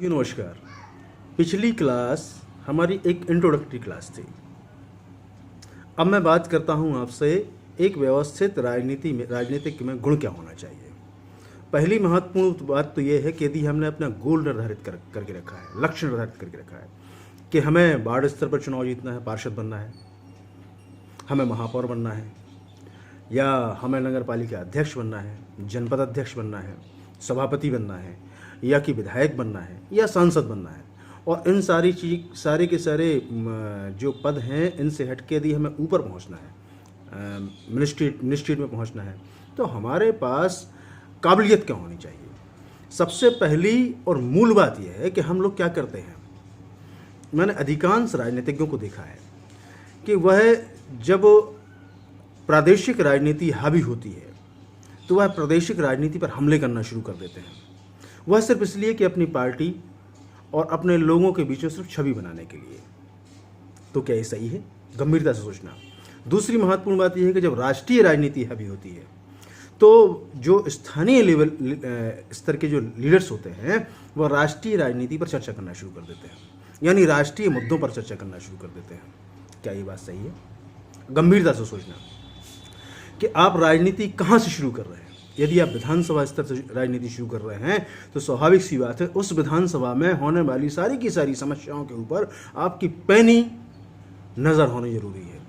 जी नमस्कार। पिछली क्लास हमारी एक इंट्रोडक्टरी क्लास थी। अब मैं बात करता हूं आपसे एक व्यवस्थित राजनीतिक में गुण क्या होना चाहिए। पहली महत्वपूर्ण बात तो यह है कि यदि हमने अपना गोल निर्धारित करके रखा है, लक्ष्य निर्धारित करके रखा है कि हमें वार्ड स्तर पर चुनाव जीतना है, पार्षद बनना है, हमें महापौर बनना है, या हमें नगर पालिका अध्यक्ष बनना है, जनपद अध्यक्ष बनना है, सभापति बनना है, या कि विधायक बनना है, या सांसद बनना है, और इन सारे के सारे जो पद हैं इनसे हट के यदि हमें ऊपर पहुंचना है, मिनिस्ट्रेट में पहुंचना है, तो हमारे पास काबिलियत क्या होनी चाहिए। सबसे पहली और मूल बात यह है कि हम लोग क्या करते हैं। मैंने अधिकांश राजनीतिज्ञों को देखा है कि वह जब प्रादेशिक राजनीति हावी होती है तो वह प्रादेशिक राजनीति पर हमले करना शुरू कर देते हैं। वह सिर्फ इसलिए कि अपनी पार्टी और अपने लोगों के बीच में सिर्फ छवि बनाने के लिए। तो क्या ये सही है? गंभीरता से सोचना। दूसरी महत्वपूर्ण बात यह है कि जब राष्ट्रीय राजनीति हावी होती है तो जो स्थानीय लेवल स्तर के जो लीडर्स होते हैं वह राष्ट्रीय राजनीति पर चर्चा करना शुरू कर देते हैं, यानी राष्ट्रीय मुद्दों पर चर्चा करना शुरू कर देते हैं। क्या ये बात सही है? गंभीरता से सोचना कि आप राजनीति कहाँ से शुरू कर रहे हैं। यदि आप विधानसभा स्तर से राजनीति शुरू कर रहे हैं तो स्वाभाविक सी बात है उस विधानसभा में होने वाली सारी की सारी समस्याओं के ऊपर आपकी पैनी नज़र होनी जरूरी है।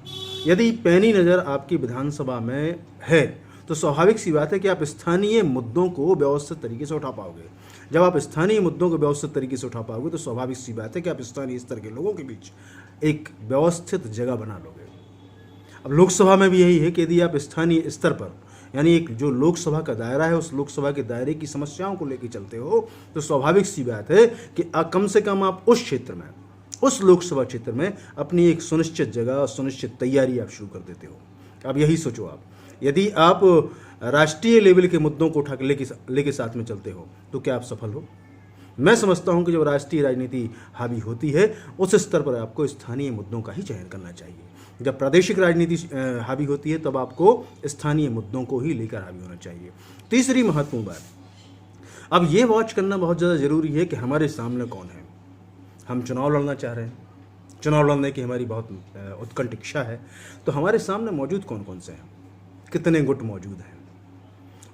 यदि पैनी नज़र आपकी विधानसभा में है तो स्वाभाविक सी बात है कि आप स्थानीय मुद्दों को व्यवस्थित तरीके से उठा पाओगे। जब आप स्थानीय मुद्दों को व्यवस्थित तरीके से उठा पाओगे तो स्वाभाविक सी बात है कि आप स्थानीय स्तर के लोगों के बीच एक व्यवस्थित जगह बना लोगे। अब लोकसभा में भी यही है कि यदि आप स्थानीय स्तर पर, यानी एक जो लोकसभा का दायरा है उस लोकसभा के दायरे की समस्याओं को लेकर चलते हो तो स्वाभाविक सी बात है कि कम से कम आप उस क्षेत्र में, उस लोकसभा क्षेत्र में अपनी एक सुनिश्चित जगह, सुनिश्चित तैयारी आप शुरू कर देते हो। अब यही सोचो आप, यदि आप राष्ट्रीय लेवल के मुद्दों को उठा के लेके साथ में चलते हो तो क्या आप सफल हो? मैं समझता हूं कि जब राष्ट्रीय राजनीति हावी होती है उस स्तर पर आपको स्थानीय मुद्दों का ही चयन करना चाहिए। जब प्रादेशिक राजनीति हावी होती है तब आपको स्थानीय मुद्दों को ही लेकर हावी होना चाहिए। तीसरी महत्वपूर्ण बात, अब ये वॉच करना बहुत ज़्यादा ज़रूरी है कि हमारे सामने कौन है। हम चुनाव लड़ना चाह रहे हैं, चुनाव लड़ने की हमारी बहुत उत्कंठ इच्छा है, तो हमारे सामने मौजूद कौन कौन से हैं, कितने गुट मौजूद हैं,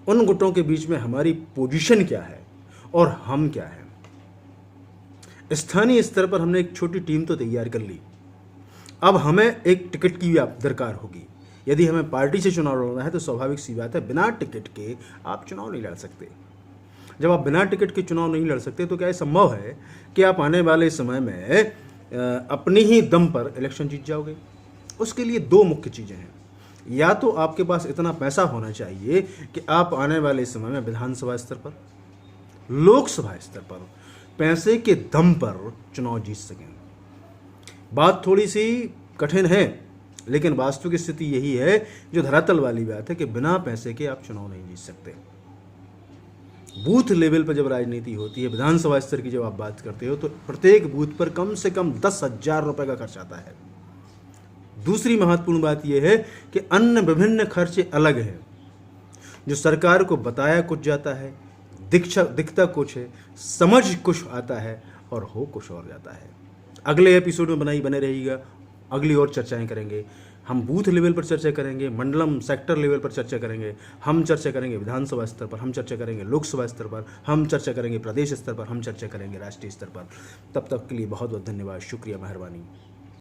उन गुटों के बीच में हमारी पोजीशन क्या है और हम क्या हैं। स्थानीय स्तर पर हमने एक छोटी टीम तो तैयार कर ली, अब हमें एक टिकट की भी दरकार होगी। यदि हमें पार्टी से चुनाव लड़ना है तो स्वाभाविक सी बात है बिना टिकट के आप चुनाव नहीं लड़ सकते। जब आप बिना टिकट के चुनाव नहीं लड़ सकते तो क्या ये संभव है कि आप आने वाले समय में अपनी ही दम पर इलेक्शन जीत जाओगे? उसके लिए दो मुख्य चीज़ें हैं। या तो आपके पास इतना पैसा होना चाहिए कि आप आने वाले समय में विधानसभा स्तर पर, लोकसभा स्तर पर पैसे के दम पर चुनाव जीत सकें। बात थोड़ी सी कठिन है लेकिन वास्तविक स्थिति यही है, जो धरातल वाली बात है कि बिना पैसे के आप चुनाव नहीं जीत सकते। बूथ लेवल पर जब राजनीति होती है, विधानसभा स्तर की जब आप बात करते हो तो प्रत्येक बूथ पर कम से कम 10,000 रुपए का खर्च आता है। दूसरी महत्वपूर्ण बात यह है कि अन्य विभिन्न खर्चे अलग हैं, जो सरकार को बताया कुछ जाता है, दिखता कुछ है, समझ कुछ आता है और हो कुछ और जाता है। अगले एपिसोड में बने रहिएगा, अगली और चर्चाएं करेंगे। हम बूथ लेवल पर चर्चा करेंगे, मंडलम सेक्टर लेवल पर चर्चा करेंगे, हम चर्चा करेंगे विधानसभा स्तर पर, हम चर्चा करेंगे लोकसभा स्तर पर, हम चर्चा करेंगे प्रदेश स्तर पर, हम चर्चा करेंगे राष्ट्रीय स्तर पर। तब तक के लिए बहुत बहुत धन्यवाद, शुक्रिया, मेहरबानी।